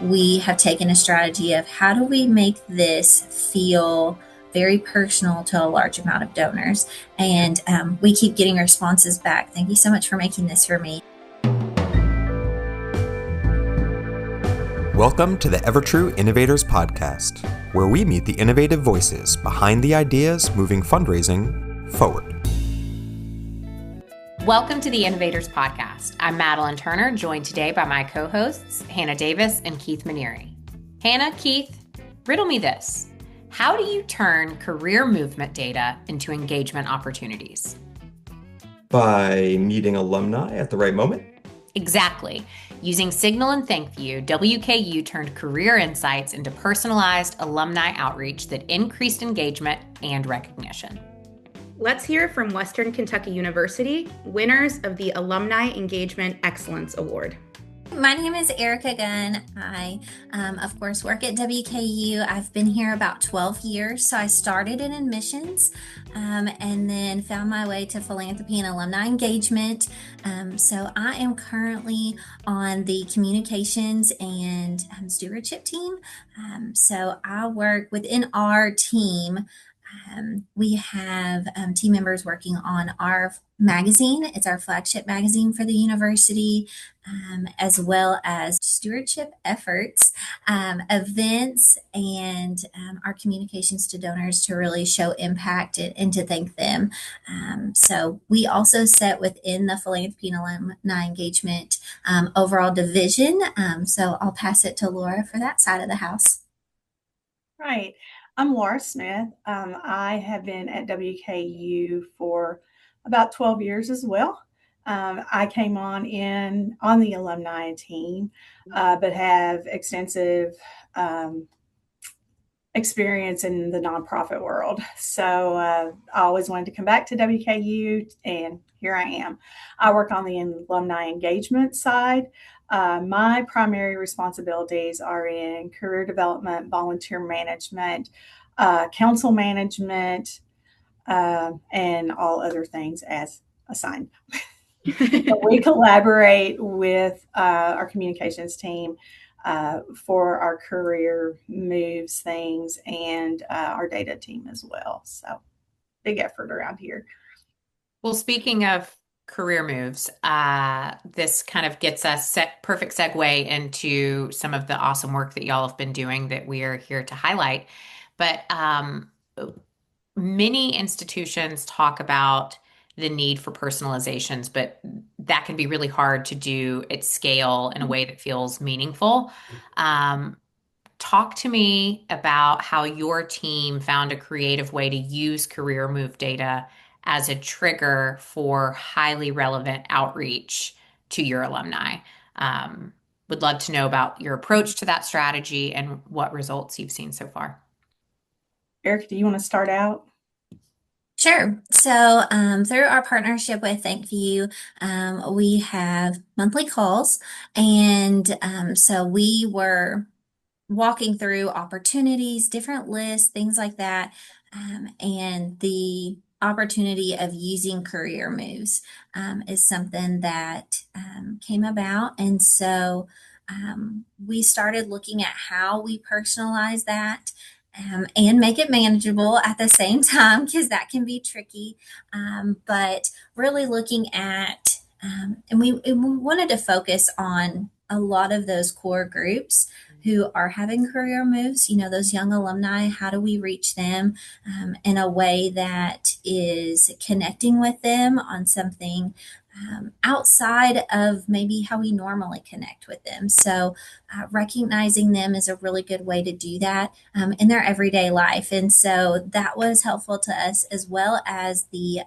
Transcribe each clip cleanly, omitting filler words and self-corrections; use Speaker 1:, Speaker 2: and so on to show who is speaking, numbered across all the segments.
Speaker 1: we have taken a strategy of how do we make this feel very personal to a large amount of donors. And we keep getting responses back. Thank you so much for making this for me.
Speaker 2: Welcome to the EverTrue Innovators podcast, where we meet the innovative voices behind the ideas moving fundraising forward.
Speaker 3: Welcome to the Innovators podcast. I'm Madeline Turner, joined today by my co-hosts, Hannah Davis and Keith Manieri. Hannah, Keith, riddle me this. How do you turn career movement data into engagement opportunities?
Speaker 2: By meeting alumni at the right moment?
Speaker 3: Exactly. Using Signal and ThankView, WKU turned career insights into personalized alumni outreach that increased engagement and recognition.
Speaker 4: Let's hear from Western Kentucky University, winners of the Alumni Engagement Excellence Award.
Speaker 1: My name is Erica Gunn. I, of course, work at WKU. I've been here about 12 years. So I started in admissions and then found my way to philanthropy and alumni engagement. So I am currently on the communications and stewardship team. So I work within our team. We have team members working on our magazine. It's our flagship magazine for the university, as well as stewardship efforts, events, and our communications to donors to really show impact and to thank them. So we also sit within the philanthropy and alumni engagement overall division. So I'll pass it to Laura for that side of the house.
Speaker 5: Right. I'm Laura Smith. I have been at WKU for about 12 years as well. I came on the alumni team, but have extensive experience in the nonprofit world. So I always wanted to come back to WKU, and here I am. I work on the alumni engagement side. My primary responsibilities are in career development, volunteer management, council management, and all other things as assigned. We collaborate with our communications team for our career moves things and our data team as well. So big effort around here.
Speaker 3: Well, speaking of career moves, this kind of gets us perfect segue into some of the awesome work that y'all have been doing that we are here to highlight. But many institutions talk about the need for personalizations, but that can be really hard to do at scale in a way that feels meaningful. Talk to me about how your team found a creative way to use career move data as a trigger for highly relevant outreach to your alumni. Would love to know about your approach to that strategy and what results you've seen so far.
Speaker 5: Eric, do you want to start out?
Speaker 1: Sure. So through our partnership with ThankView, we have monthly calls. And so we were walking through opportunities, different lists, things like that. And the opportunity of using career moves is something that came about. And so we started looking at how we personalize that. And make it manageable at the same time, because that can be tricky. But really looking at, and we wanted to focus on a lot of those core groups who are having career moves, those young alumni. How do we reach them in a way that is connecting with them on something outside of maybe how we normally connect with them? So recognizing them is a really good way to do that in their everyday life. And so that was helpful to us, as well as the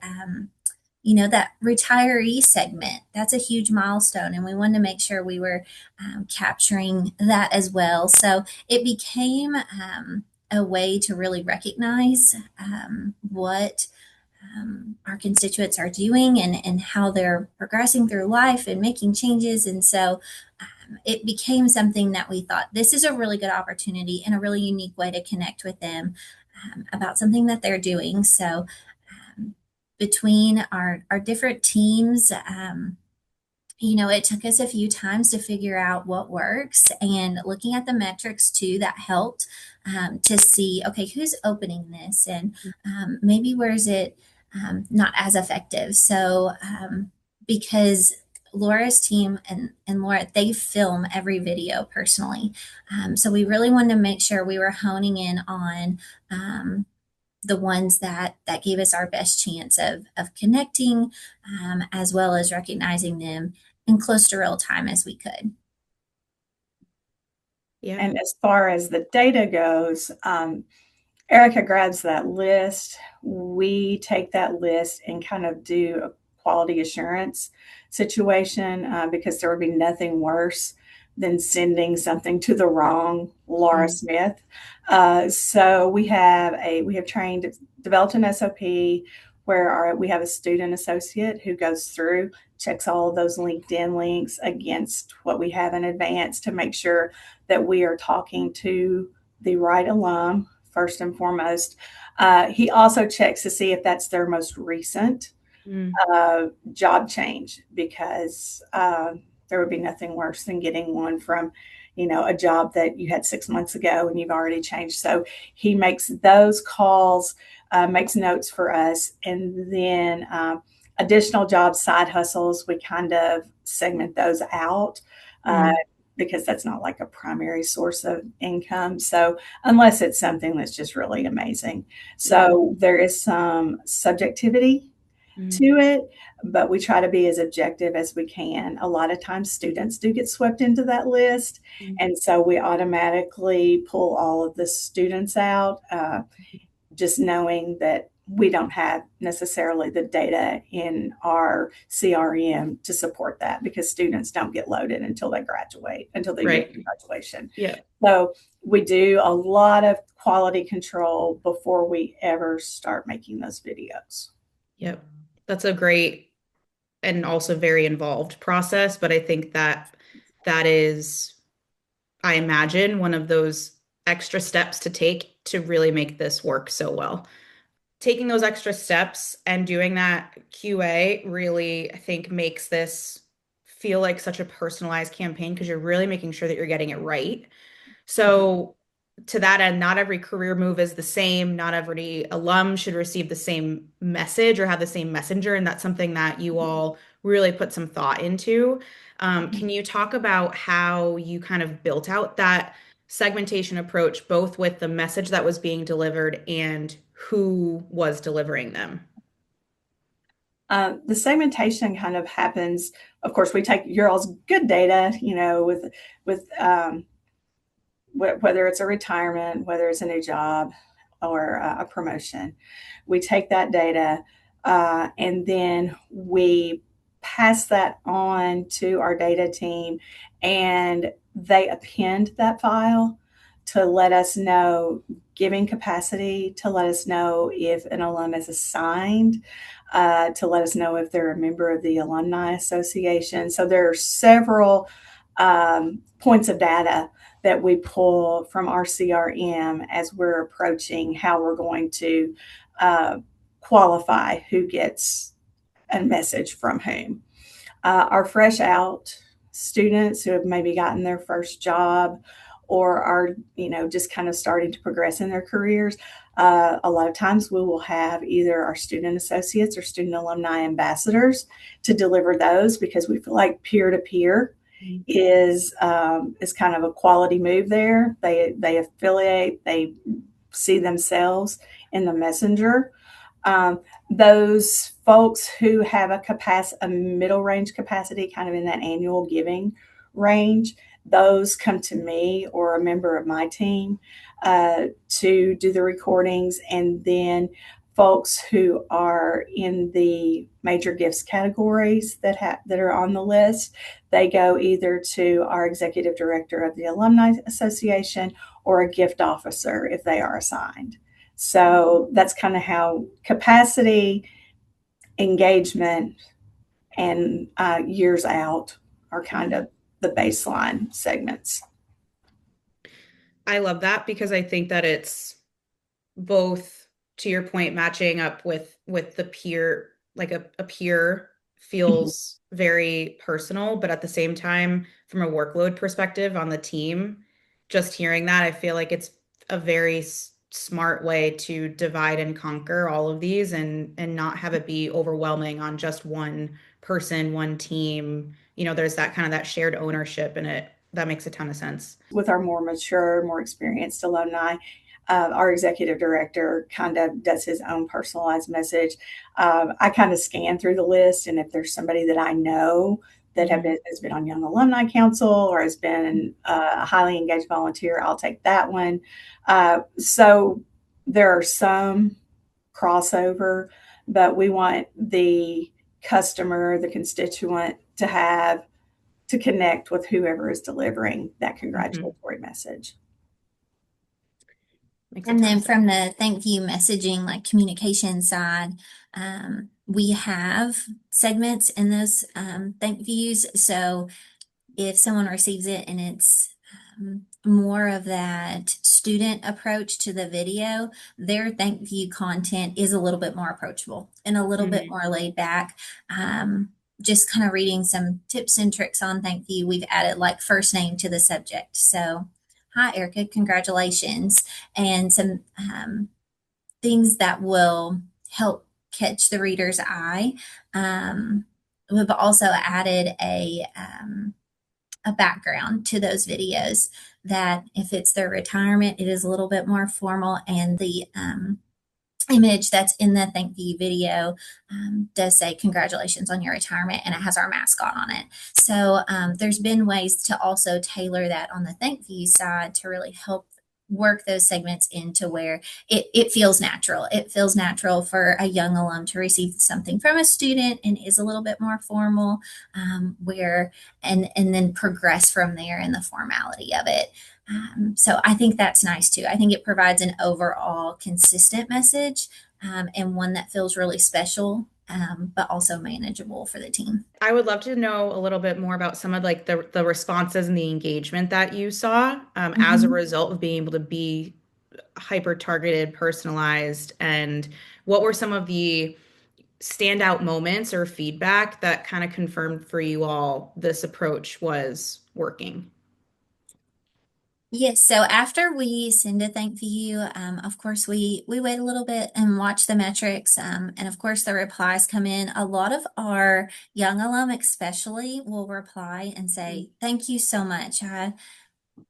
Speaker 1: that retiree segment. That's a huge milestone, and we wanted to make sure we were capturing that as well. So it became a way to really recognize what our constituents are doing and how they're progressing through life and making changes. And so it became something that we thought, this is a really good opportunity and a really unique way to connect with them about something that they're doing. So between our different teams, it took us a few times to figure out what works and looking at the metrics too that helped to see, okay, who's opening this and maybe where is it not as effective. So, because Laura's team and Laura, they film every video personally. So we really wanted to make sure we were honing in on the ones that gave us our best chance of connecting, as well as recognizing them in close to real time as we could.
Speaker 4: Yeah.
Speaker 5: And as far as the data goes, Erica grabs that list. We take that list and kind of do a quality assurance situation because there would be nothing worse than sending something to the wrong Laura
Speaker 4: Mm.
Speaker 5: Smith. So we have trained, developed an SOP where we have a student associate who goes through, checks all of those LinkedIn links against what we have in advance to make sure that we are talking to the right alum first and foremost. He also checks to see if that's their most recent
Speaker 4: Mm.
Speaker 5: job change because there would be nothing worse than getting one from, a job that you had 6 months ago and you've already changed. So he makes those calls, makes notes for us, and then additional jobs, side hustles, we kind of segment those out.
Speaker 4: Mm.
Speaker 5: Because that's not like a primary source of income. So, unless it's something that's just really amazing.
Speaker 4: Yeah.
Speaker 5: So, there is some subjectivity
Speaker 4: Mm.
Speaker 5: to it, but we try to be as objective as we can. A lot of times students do get swept into that list.
Speaker 4: Mm.
Speaker 5: And so we automatically pull all of the students out, just knowing that we don't have necessarily the data in our CRM to support that because students don't get loaded until they graduate, until the year
Speaker 4: Right.
Speaker 5: of graduation.
Speaker 4: Yeah.
Speaker 5: So we do a lot of quality control before we ever start making those videos.
Speaker 4: Yep. That's a great and also very involved process, but I think that that is, I imagine, one of those extra steps to take to really make this work so well. Taking those extra steps and doing that QA really, I think, makes this feel like such a personalized campaign because you're really making sure that you're getting it right. So, to that end, not every career move is the same. Not every alum should receive the same message or have the same messenger. And that's something that you all really put some thought into. Can you talk about how you kind of built out that segmentation approach, both with the message that was being delivered and who was delivering them?
Speaker 5: The segmentation kind of happens. Of course, we take your all's good data, with whether it's a retirement, whether it's a new job, or a promotion. We take that data and then we pass that on to our data team, and they append that file to let us know, giving capacity to let us know if an alum is assigned, to let us know if they're a member of the Alumni Association. So there are several points of data that we pull from our CRM as we're approaching how we're going to qualify who gets a message from whom. Our fresh out students who have maybe gotten their first job or are, just kind of starting to progress in their careers, a lot of times we will have either our student associates or student alumni ambassadors to deliver those because we feel like peer to peer is kind of a quality move there. They affiliate, they see themselves in the messenger. Those folks who have a middle range capacity, kind of in that annual giving range, those come to me or a member of my team to do the recordings, and then folks who are in the major gifts categories that are on the list, they go either to our executive director of the Alumni Association or a gift officer if they are assigned. So that's kind of how capacity, engagement, and years out are kind of the baseline segments.
Speaker 4: I love that because I think that it's both, to your point, matching up with the peer, like a peer feels very personal, but at the same time, from a workload perspective on the team, just hearing that, I feel like it's a very smart way to divide and conquer all of these and not have it be overwhelming on just one person, one team. There's that kind of that shared ownership in it. That makes a ton of sense.
Speaker 5: With our more mature, more experienced alumni, our executive director kind of does his own personalized message. I kind of scan through the list, and if there's somebody that I know that has been on Young Alumni Council or has been a highly engaged volunteer, I'll take that one. So there are some crossover, but we want the customer, the constituent, to connect with whoever is delivering that
Speaker 4: Mhm.
Speaker 5: congratulatory message.
Speaker 4: Makes a
Speaker 1: And
Speaker 4: ton of
Speaker 1: then
Speaker 4: sense.
Speaker 1: from the ThankView messaging, like communication side, we have segments in those ThankViews. So if someone receives it and it's more of that student approach to the video, their ThankView content is a little bit more approachable and a little bit
Speaker 4: Mhm.
Speaker 1: more laid back. Um, just kind of reading some tips and tricks on ThankView, we've added like first name to the subject. So, hi, Erica, congratulations. And some things that will help catch the reader's eye. Um, we've also added a background to those videos that if it's their retirement, it is a little bit more formal, and the image that's in the thank you video does say congratulations on your retirement, and it has our mascot on it. So there's been ways to also tailor that on the thank you side to really help work those segments into where it feels natural. It feels natural for a young alum to receive something from a student and is a little bit more formal, where and then progress from there in the formality of it. So I think that's nice too. I think it provides an overall consistent message, and one that feels really special, but also manageable for the team.
Speaker 4: I would love to know a little bit more about some of like the responses and the engagement that you saw as a
Speaker 1: Mhm.
Speaker 4: result of being able to be hyper targeted, personalized, and what were some of the standout moments or feedback that kind of confirmed for you all this approach was working?
Speaker 1: Yes, so after we send a thank you, of course we wait a little bit and watch the metrics, and of course the replies come in. A lot of our young alum, especially, will reply and say, "Thank you so much. I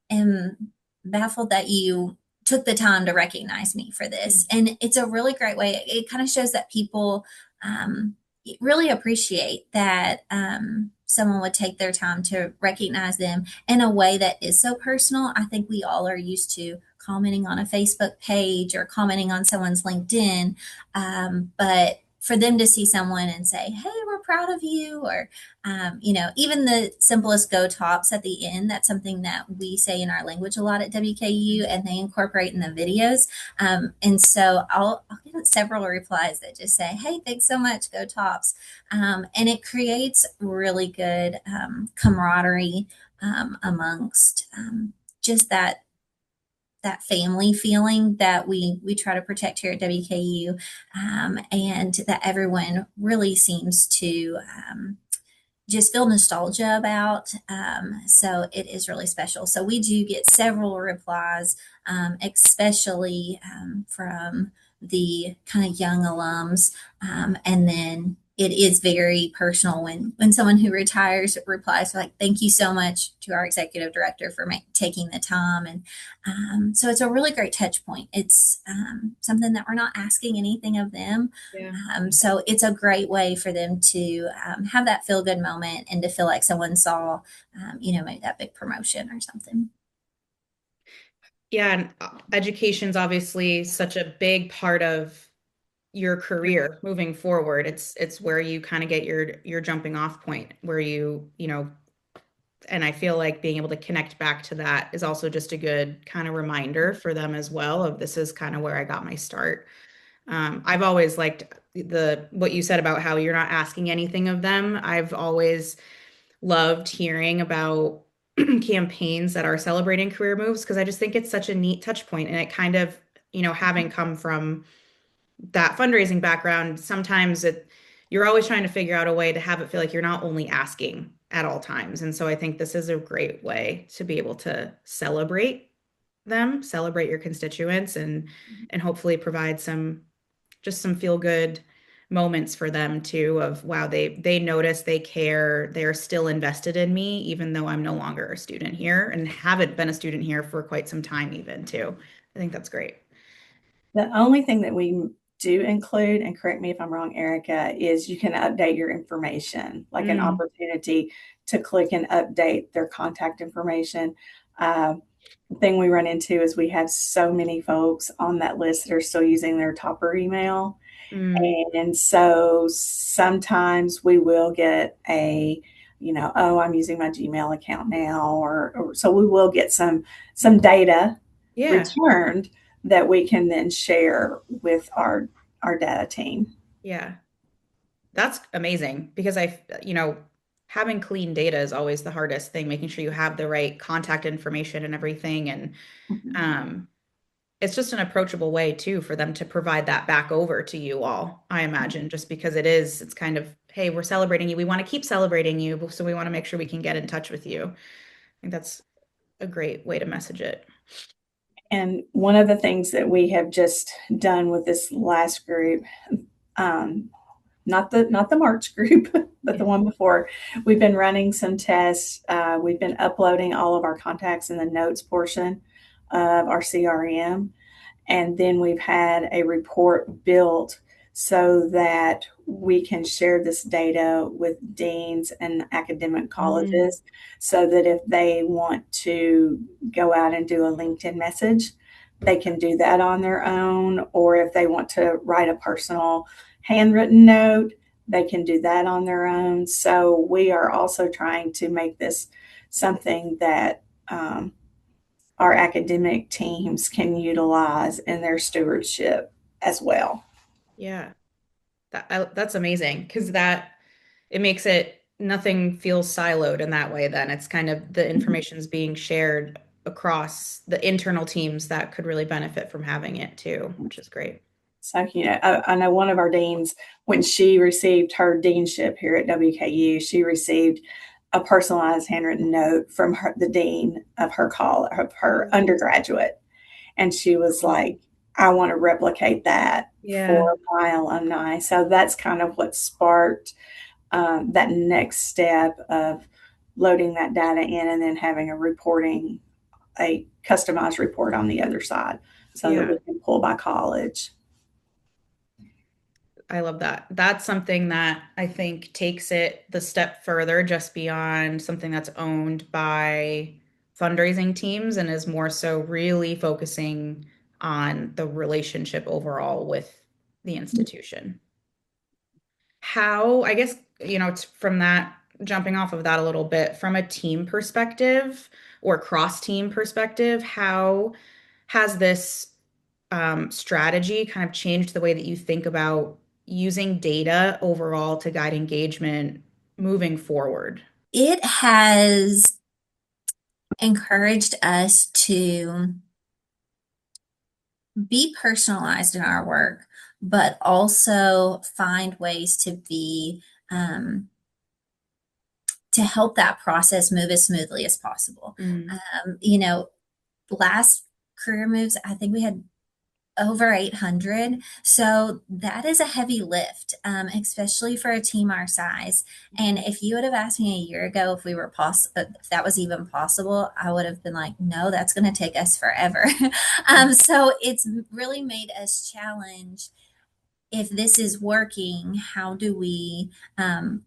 Speaker 1: am baffled that you took the time to recognize me for this." And it's a really great way. It kind of shows that people um, really appreciate that someone would take their time to recognize them in a way that is so personal. I think we all are used to commenting on a Facebook page or commenting on someone's LinkedIn. But for them to see someone and say, "Hey, we're proud of you," or even the simplest go tops at the end, that's something that we say in our language a lot at WKU and they incorporate in the videos. And so I'll get several replies that just say, "Hey, thanks so much, go tops." And it creates really good camaraderie amongst just that family feeling that we try to protect here at WKU, and that everyone really seems to just feel nostalgia about. So it is really special. So we do get several replies, especially from the kind of young alums. And then it is very personal when someone who retires replies like, "Thank you so much to our executive director for taking the time." And so it's a really great touch point. It's something that we're not asking anything of them,
Speaker 4: Yeah.
Speaker 1: so it's a great way for them to have that feel good moment and to feel like someone saw, maybe that big promotion or something.
Speaker 4: Yeah, and education's obviously such a big part of your career moving forward. It's where you kind of get your jumping off point, where and I feel like being able to connect back to that is also just a good kind of reminder for them as well of this is kind of where I got my start. I've always liked the what you said about how you're not asking anything of them. I've always loved hearing about campaigns that are celebrating career moves because I just think it's such a neat touch point, and it kind of, having come from that fundraising background, sometimes you're always trying to figure out a way to have it feel like you're not only asking at all times. And so I think this is a great way to be able to celebrate them, celebrate your constituents, and hopefully provide some feel good moments for them too of wow, they notice, they care, they're still invested in me even though I'm no longer a student here and haven't been a student here for quite some time even too. I think that's great.
Speaker 5: The only thing that we do include, and correct me if I'm wrong, Erica, is you can update your information, like an
Speaker 4: Mm,
Speaker 5: opportunity to click and update their contact information. The thing we run into is we have so many folks on that list that are still using their topper email.
Speaker 4: mm,
Speaker 5: And so sometimes we will get oh, I'm using my Gmail account now, or so we will get some data
Speaker 4: yeah,
Speaker 5: returned that we can then share with our data team.
Speaker 4: yeah. That's amazing because having clean data is always the hardest thing, making sure you have the right contact information and everything. And
Speaker 5: Mhm.
Speaker 4: um, it's just an approachable way too for them to provide that back over to you all, I imagine, just because it's kind of, hey, we're celebrating you. We want to keep celebrating you, so we want to make sure we can get in touch with you. I think that's a great way to message it.
Speaker 5: And one of the things that we have just done with this last group, um, not the March group, but
Speaker 4: Yeah.
Speaker 5: the one before. We've been running some tests. We've been uploading all of our contacts in the notes portion of our CRM. And then we've had a report built so that we can share this data with deans and academic
Speaker 4: Mm,
Speaker 5: colleges so that if they want to go out and do a LinkedIn message, they can do that on their own. Or if they want to write a personal handwritten note, they can do that on their own. So we are also trying to make this something that our academic teams can utilize in their stewardship as well.
Speaker 4: yeah. That's amazing because that it makes it nothing feels siloed in that way then. It's kind of the information's being shared across the internal teams that could really benefit from having it too, which is great.
Speaker 5: So, I know one of our deans, when she received her deanship here at WKU, she received a personalized handwritten note from the dean of her undergraduate. And she was like, I want to replicate that
Speaker 4: Yeah,
Speaker 5: for my alumni. So that's kind of what sparked that next step of loading that data in and then having a customized report on the other side so that
Speaker 4: yeah.
Speaker 5: we can pull by college.
Speaker 4: I love that. That's something that I think takes it the step further just beyond something that's owned by fundraising teams and is more so really focusing on the relationship overall with the institution. How, I guess, from that, jumping off of that a little bit, from a team perspective or cross team perspective, how has this strategy kind of changed the way that you think about using data overall to guide engagement moving forward?
Speaker 1: It has encouraged us to be personalized in our work, but also find ways um, to help that process move as smoothly as possible.
Speaker 4: Mm,
Speaker 1: Um, you know, last career moves, I think we had over 800. So that is a heavy lift, especially for a team our size. And if you would have asked me a year ago if if that was even possible, I would have been like, no, that's going to take us forever. So it's really made us challenge if this is working, how do we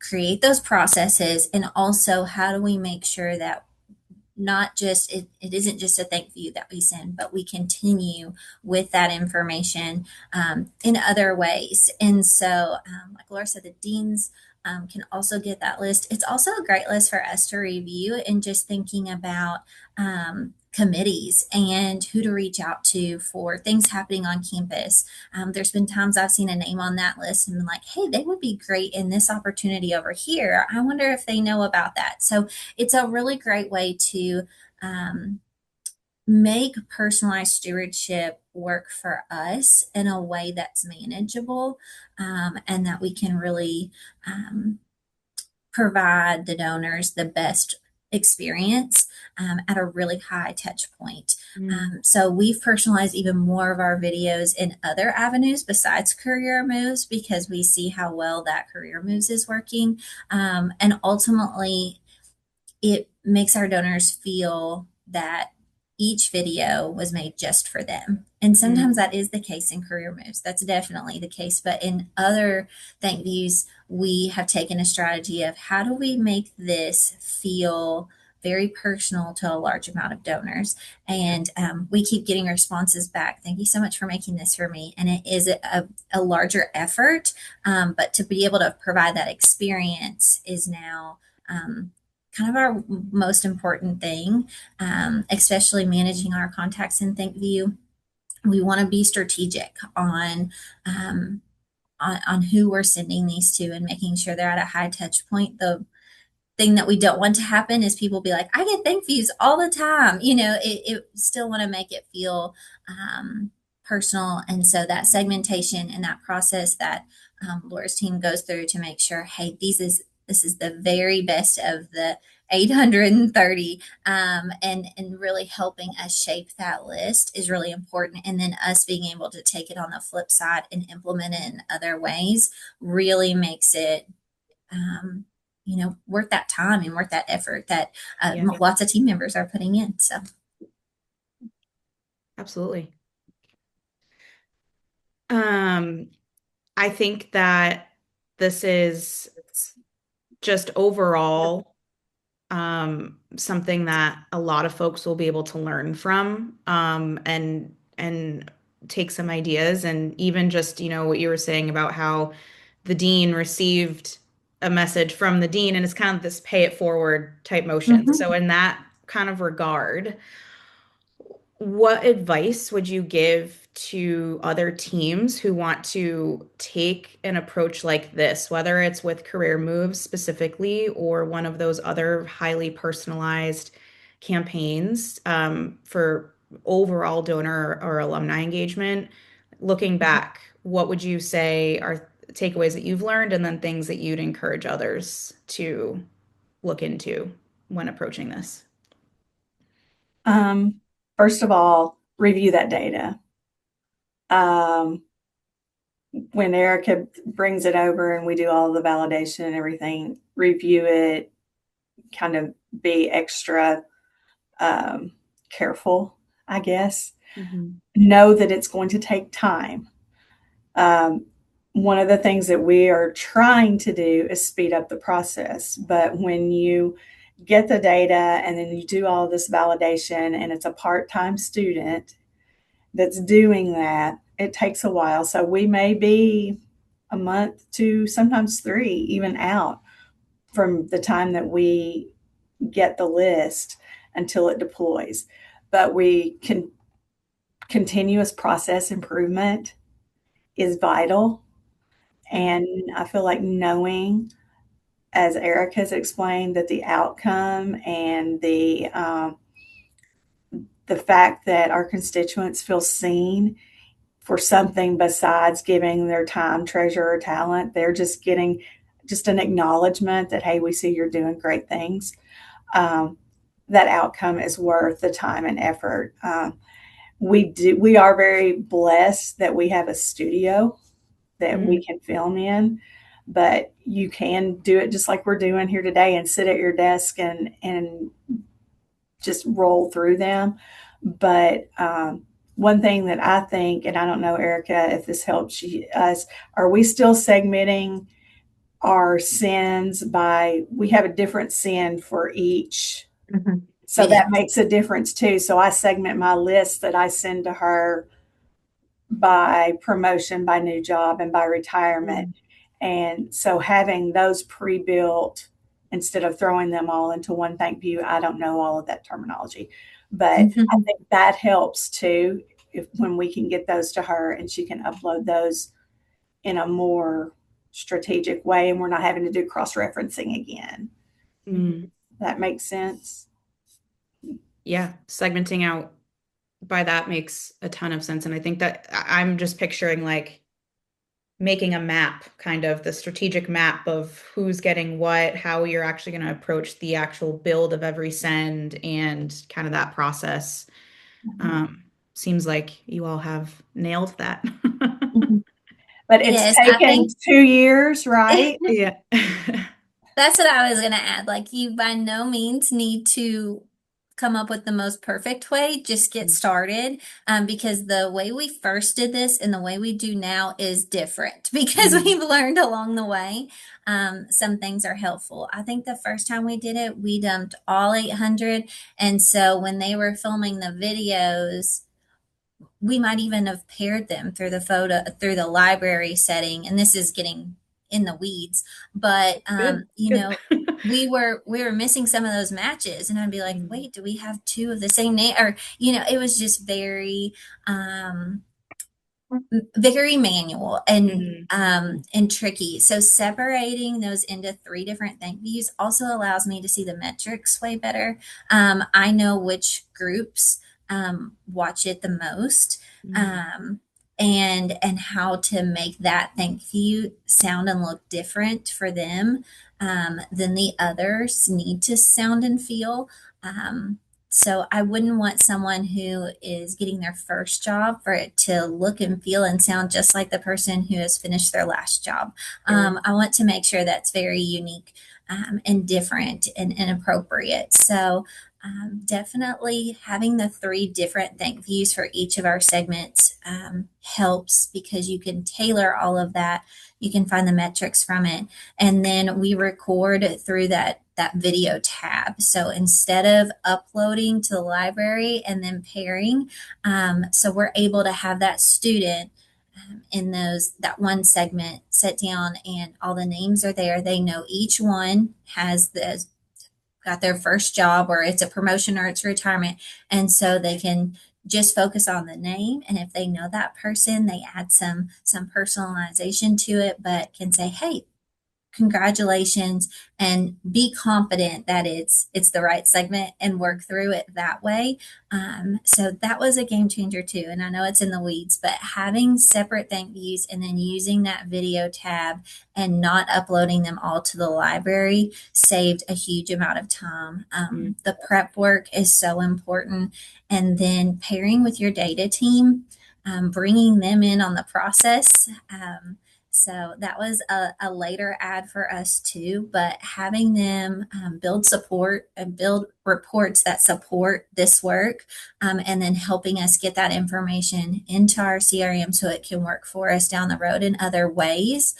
Speaker 1: create those processes? And also, how do we make sure that not just it isn't just a thank you that we send, but we continue with that information in other ways. And so, like Laura said, the deans can also get that list. It's also a great list for us to review and just thinking about committees and who to reach out to for things happening on campus. There's been times I've seen a name on that list and been like, hey, they would be great in this opportunity over here. I wonder if they know about that. So it's a really great way to um, make personalized stewardship work for us in a way that's manageable, and that we can really um, provide the donors the best experience at a really high touch point.
Speaker 4: Mm.
Speaker 1: So we've personalized even more of our videos in other avenues besides career moves because we see how well that career moves is working. And ultimately, it makes our donors feel that each video was made just for them. And sometimes
Speaker 4: Mm.
Speaker 1: that is the case in career moves. That's definitely the case. But in other thank views, we have taken a strategy of how do we make this feel very personal to a large amount of donors. And we keep getting responses back. Thank you so much for making this for me. And it is a larger effort, but to be able to provide that experience is now kind of our most important thing, especially managing our contacts in ThankView. We want to be strategic on who we're sending these to and making sure they're at a high touch point. The thing that we don't want to happen is people be like, I get thank views all the time. It still want to make it feel personal. And so that segmentation and that process that Laura's team goes through to make sure, hey, this is the very best of the 830, and really helping us shape that list is really important. And then us being able to take it on the flip side and implement it in other ways really makes it worth that time and worth that effort that
Speaker 4: Yeah,
Speaker 1: lots of team members are putting in. So,
Speaker 4: absolutely. Um, I think that this is just overall something that a lot of folks will be able to learn from, and take some ideas. And even just, what you were saying about how the dean received a message from the dean, and it's kind of this pay it forward type motion.
Speaker 1: mhm.
Speaker 4: So in that kind of regard, what advice would you give to other teams who want to take an approach like this, whether it's with career moves specifically or one of those other highly personalized campaigns, for overall donor or alumni engagement? Looking back, what would you say are takeaways that you've learned, and then things that you'd encourage others to look into when approaching this?
Speaker 5: Um, First of all, review that data. Um, when Erica brings it over and we do all the validation and everything, review it, kind of be extra um, careful, I guess.
Speaker 4: Mhm.
Speaker 5: Know that it's going to take time. Um, One of the things that we are trying to do is speed up the process. But when you get the data and then you do all this validation and it's a part time student that's doing that, it takes a while. So we may be a month to sometimes three, even out from the time that we get the list until it deploys. But we can continuous process improvement is vital.
Speaker 4: Mhm.
Speaker 5: And I feel like knowing, as Eric has explained, that the outcome and the fact that our constituents feel seen for something besides giving their time, treasure, or talent, they're just getting just an acknowledgement that, hey, we see you're doing great things. Um, that outcome is worth the time and effort. We are very blessed that we have a studio that
Speaker 4: Mhm.
Speaker 5: we can film in, but you can do it just like we're doing here today and sit at your desk and just roll through them. But one thing that I think, and I don't know, Erica, if this helps us, are we still segmenting our sends by, we have a different send for each.
Speaker 4: Mhm.
Speaker 5: So
Speaker 1: Yeah.
Speaker 5: that makes a difference too. So I segment my list that I send to her by promotion, by new job, and by retirement.
Speaker 4: Mhm.
Speaker 5: And so having those pre-built instead of throwing them all into one thank you, I don't know all of that terminology, but I
Speaker 1: Mhm.
Speaker 5: think that helps too if when we can get those to her and she can upload those in a more strategic way and we're not having to do cross-referencing again.
Speaker 4: Mm.
Speaker 5: That makes sense.
Speaker 4: Yeah, segmenting out by that makes a ton of sense. And I think that I'm just picturing like making a map, kind of the strategic map of who's getting what, how you're actually going to approach the actual build of every send and kind of that process. Um, Seems like you all have nailed that.
Speaker 1: Mhm.
Speaker 5: But it's
Speaker 1: Yes, I
Speaker 5: taken
Speaker 1: think
Speaker 5: 2 years, right?
Speaker 4: Yeah.
Speaker 1: that's what I was going to add. Like, you by no means need to come up with the most perfect way. Just get started. Because the way we first did this and the way we do now is different because
Speaker 4: Mhm.
Speaker 1: we've learned along the way. Some things are helpful. I think the first time we did it, we dumped all 800. And so when they were filming the videos, we might even have paired them through the photo through the library setting, and this is getting in the weeds, but
Speaker 4: Good, good.
Speaker 1: we were missing some of those matches, and I'd be like,
Speaker 4: Mhm.
Speaker 1: wait, do we have two of the same name? Or it was just um very manual
Speaker 4: Mhm.
Speaker 1: and tricky. So separating those into three different thank views also allows me to see the metrics way better. I know which groups watch it the most,
Speaker 4: Mhm.
Speaker 1: um, and how to make that thank view sound and look different for them than the others need to sound and feel. So I wouldn't want someone who is getting their first job for it to look and feel and sound just like the person who has finished their last job.
Speaker 4: Sure.
Speaker 1: I want to make sure that's very unique and different and appropriate. So definitely having the three different thank views for each of our segments helps because you can tailor all of that. You can find the metrics from it, and then we record through that video tab. So instead of uploading to the library and then pairing, so we're able to have that student in those that one segment sit down and all the names are there. They know each one has the got their first job or it's a promotion or it's retirement, and so they can just focus on the name, and if they know that person they add some personalization to it, but can say, hey, congratulations, and be confident that it's the right segment and work through it that way. So that was a game changer too, and I know it's in the weeds, but having separate thank yous and then using that video tab and not uploading them all to the library saved a huge amount of time.
Speaker 4: Mhm.
Speaker 1: The prep work is so important, and then pairing with your data team, bringing them in on the process. So that was a later ad for us too, but having them build support and build reports that support this work, and then helping us get that information into our CRM so it can work for us down the road in other ways,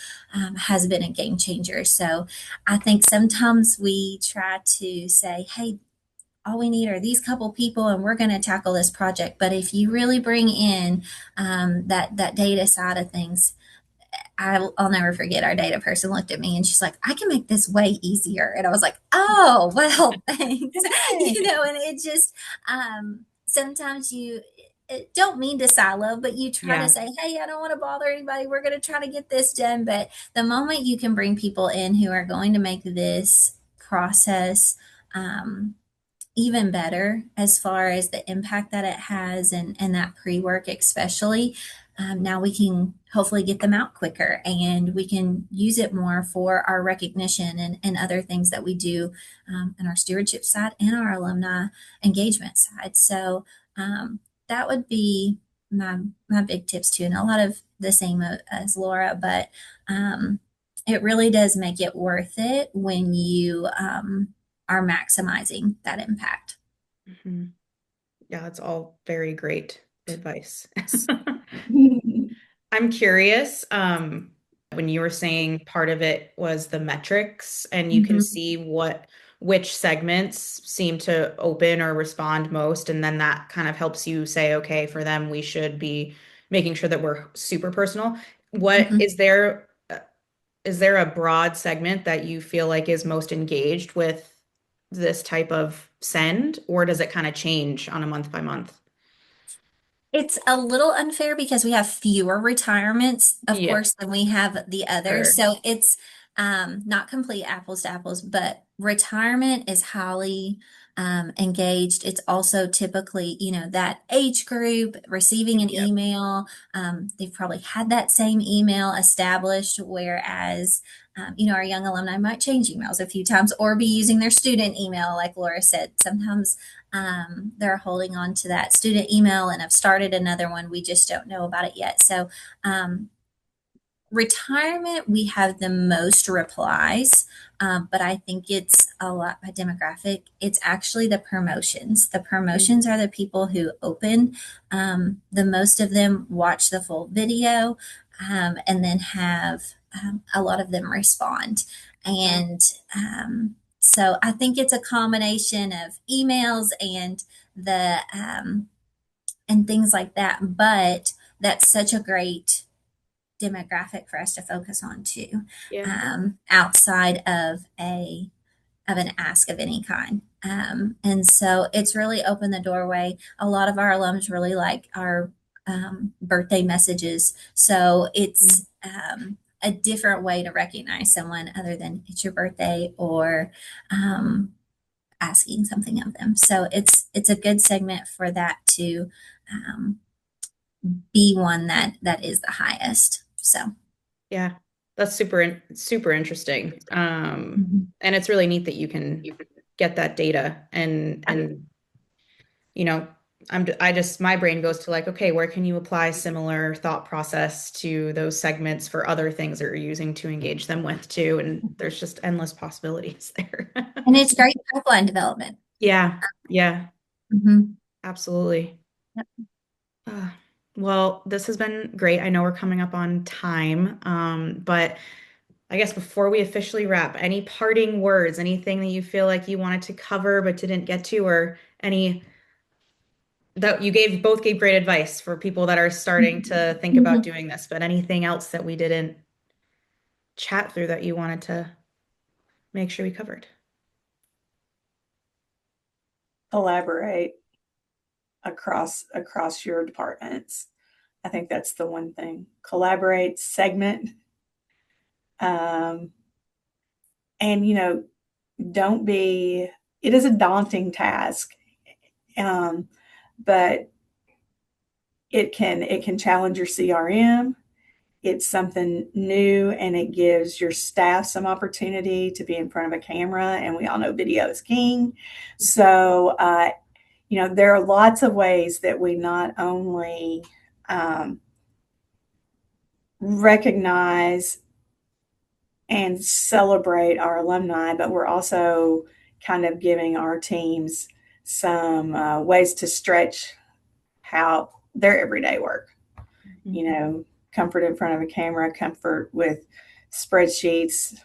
Speaker 1: has been a game changer. So I think sometimes we try to say, hey, all we need are these couple people and we're going to tackle this project. But if you really bring in that data side of things, I'll never forget our data person looked at me and she's like, I can make this way easier. And I was like, oh, well, thanks. And it just, sometimes you don't mean to silo, but you try to
Speaker 4: Yeah.
Speaker 1: say, hey, I don't want to bother anybody. We're going to try to get this done. But the moment you can bring people in who are going to make this process, um, even better as far as the impact that it has and that pre-work especially, now we can hopefully get them out quicker and we can use it more for our recognition and other things that we do in our stewardship side and our alumni engagement side. So that would be my big tips too, and a lot of the same as Laura, but um, it really does make it worth it when you are maximizing that impact.
Speaker 4: Mhm. Yeah, that's all very great advice. I'm curious, when you were saying part of it was the metrics and you can
Speaker 1: Mhm.
Speaker 4: see which segments seem to open or respond most, and then that kind of helps you say, okay, for them, we should be making sure that we're super personal. What
Speaker 1: Mhm.
Speaker 4: is there a broad segment that you feel like is most engaged with this type of send, or does it kind of change on a month by month?
Speaker 1: It's a little unfair because we have fewer retirements, of
Speaker 4: Yeah,
Speaker 1: course, than we have the others.
Speaker 4: sure.
Speaker 1: So it's not complete apples to apples, but retirement is highly engaged. It's also typically, that age group receiving an
Speaker 4: Yep.
Speaker 1: email. They've probably had that same email established, whereas, our young alumni might change emails a few times or be using their student email, like Laura said. Sometimes they're holding on to that student email and have started another one. We just don't know about it yet. So, retirement, we have the most replies, but I think it's a lot by demographic. It's actually the promotions. The promotions are the people who open. The most of them watch the full video, and then have a lot of them respond.
Speaker 4: Wow.
Speaker 1: And so I think it's a combination of emails and things like that. But that's such a great demographic for us to focus on too,
Speaker 4: Yeah.
Speaker 1: outside of an ask of any kind. And so it's really opened the doorway. A lot of our alums really like our birthday messages, so it's a different way to recognize someone other than it's your birthday or asking something of them. So it's a good segment for that to um, be one that is the highest. So.
Speaker 4: Yeah. That's super interesting.
Speaker 1: Mhm.
Speaker 4: And it's really neat that you can get that data and you know, I just my brain goes to like, okay, where can you apply similar thought process to those segments for other things that you're using to engage them with too? And there's just endless possibilities there.
Speaker 1: And it's great pipeline development.
Speaker 4: Yeah, yeah,
Speaker 1: Mhm.
Speaker 4: absolutely.
Speaker 1: Yep.
Speaker 4: Uh, well, this has been great. I know we're coming up on time, but I guess before we officially wrap, any parting words, anything that you feel like you wanted to cover but didn't get to, or any that you both gave great advice for people that are starting to think about
Speaker 1: Mhm.
Speaker 4: doing this, but anything else that we didn't chat through that you wanted to make sure we covered?
Speaker 5: Collaborate across your departments. I think that's the one thing. Collaborate, segment, um, and don't be. It is a daunting task, um, but it can challenge your CRM. It's something new, and it gives your staff some opportunity to be in front of a camera. And we all know video is king. So there are lots of ways that we not only um, recognize and celebrate our alumni, but we're also kind of giving our teams some ways to stretch how their everyday work.
Speaker 4: Mhm.
Speaker 5: You know, comfort in front of a camera, comfort with spreadsheets.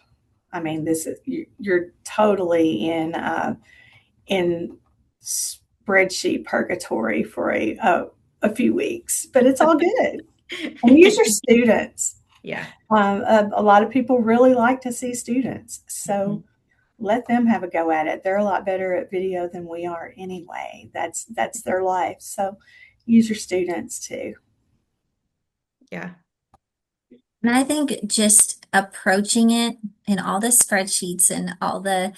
Speaker 5: I mean, this is you're totally in spreadsheet purgatory for a few weeks, but it's all good. And use your students.
Speaker 4: Yeah.
Speaker 5: A lot of people really like to see students,
Speaker 4: Mhm.
Speaker 5: so let them have a go at it. They're a lot better at video than we are anyway. That's their life. So use your students too.
Speaker 4: Yeah.
Speaker 1: And I think just approaching it in all the spreadsheets and all the,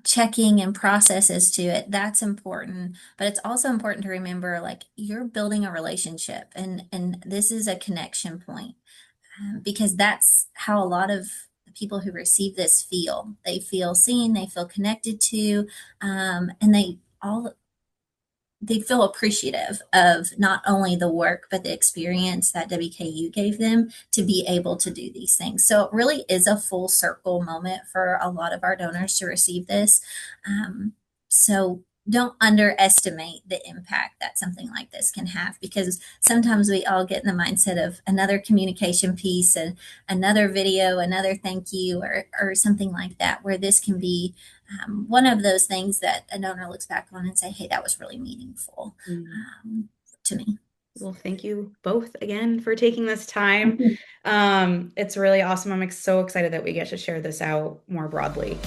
Speaker 1: checking and processes to it, that's important. But it's also important to remember, like, you're building a relationship, and this is a connection point, because that's how a lot of the people who receive this feel. They feel seen, they feel connected to, and they feel appreciative of not only the work but the experience that WKU gave them to be able to do these things. So it really is a full circle moment for a lot of our donors to receive this. So don't underestimate the impact that something like this can have, because sometimes we all get in the mindset of another communication piece and another video, another thank you, or something like that, where this can be one of those things that a donor looks back on and say, hey, that was really meaningful
Speaker 4: Mm.
Speaker 1: to me.
Speaker 4: Well, thank you both again for taking this time. It's really awesome. I'm so excited that we get to share this out more broadly.